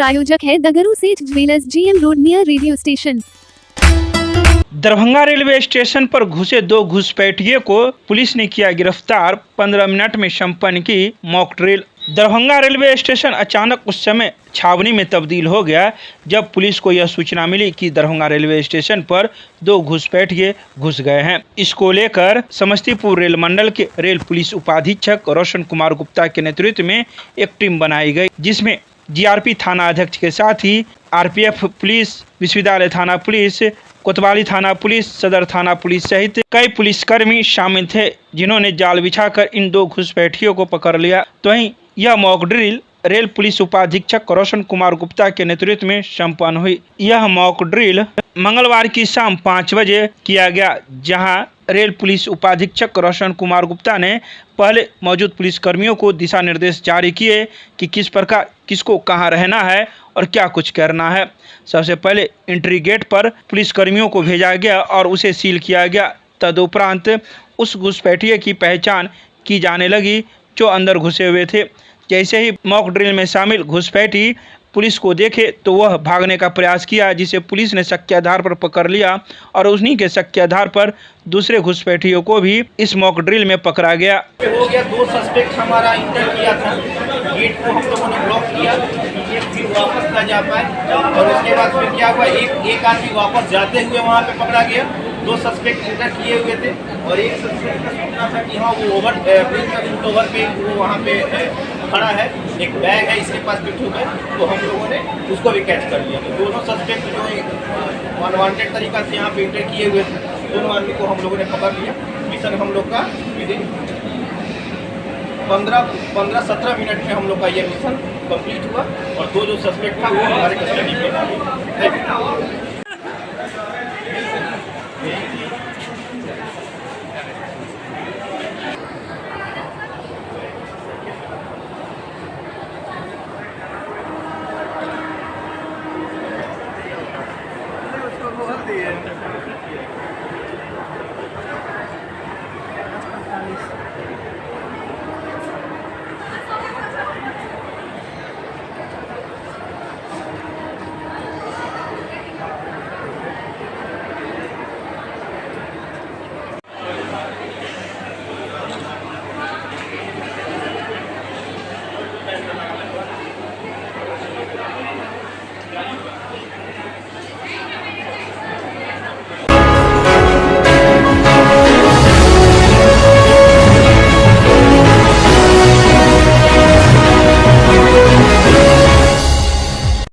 प्रायोजक है दगरू सेठ jewellers, GM road near radio station. Darbhanga railway station पर घुसे 2 घुसपैठियों को पुलिस ने किया गिरफ्तार। 15 मिनट में संपन्न की mock drill. Darbhanga railway station अचानक उस समय छावनी में तब्दील हो गया जब पुलिस को यह सूचना मिली कि दरभंगा रेलवे स्टेशन पर 2 घुसपैठिए घुस गए हैं। इसको लेकर समस्तीपुर रेल मंडल के रेल पुलिस उपाधीक्षक रोशन कुमार गुप्ता के नेतृत्व में एक टीम बनाई गई, जिसमें जीआरपी थाना अध्यक्ष के साथ ही आरपीएफ पुलिस, विश्वविद्यालय थाना पुलिस, कोतवाली थाना पुलिस, सदर थाना पुलिस सहित कई पुलिसकर्मी शामिल थे, जिन्होंने जाल बिछाकर इन 2 घुसपैठियों को पकड़ लिया। तो वहीं यह मॉक ड्रिल रेल पुलिस उपाधीक्षक रोशन कुमार गुप्ता के नेतृत्व में संपन्न हुई। यह मॉक ड्रिल मंगलवार की शाम 5 बजे किया गया, जहां रेल पुलिस उपाधीक्षक रोशन कुमार गुप्ता ने पहले मौजूद पुलिसकर्मियों को दिशा निर्देश जारी किए कि किस प्रकार किसको कहां रहना है और क्या कुछ करना है। सबसे पहले एंट्री गेट पर पुलिसकर्मियों को भेजा गया और उसे सील किया गया। तदुपरांत उस घुसपैठिए की पहचान की जाने लगी जो अंदर घुसे हुए थे। जैसे ही मॉक ड्रिल में शामिल घुसपैठी पुलिस को देखे तो वह भागने का प्रयास किया, जिसे पुलिस ने शक के आधार पर पकड़ लिया और उन्हीं के शक के आधार पर दूसरे घुसपैठियों को भी इस मॉक ड्रिल में पकड़ा गया। हो गया 2 सस्पेक्ट हमारा इंटर किया था, गेट को हम लोगों ने ब्लॉक किया, ये फिर वापस ना जा पाए और उसके बाद फिर क्या हुआ, एक आदमी वापस जाते हुए वहाँ पे पकड़ा गया। 2 सस्पेक्ट इंटर किए हुए थे और एक सस्पेक्ट का सूचना था कि हाँ वो ओवर ब्रिज का फुट ओवर पे वो वहाँ पे खड़ा है, एक बैग है इसके पास पिट्ठू में, तो हम लोगों ने उसको भी कैच कर लिया। तो दोनों सस्पेक्ट जो अनवांटेड तरीका से यहाँ पे इंटर किए हुए थे, दोनों आदमी को हम लोगों ने पकड़ लिया। मिशन हम लोग का विदिन 15-17 मिनट में हम लोग का ये मिशन कंप्लीट हुआ और 2 जो सस्पेक्ट था वो हमारे कस्टडी में आ गए। उसको बोल दिए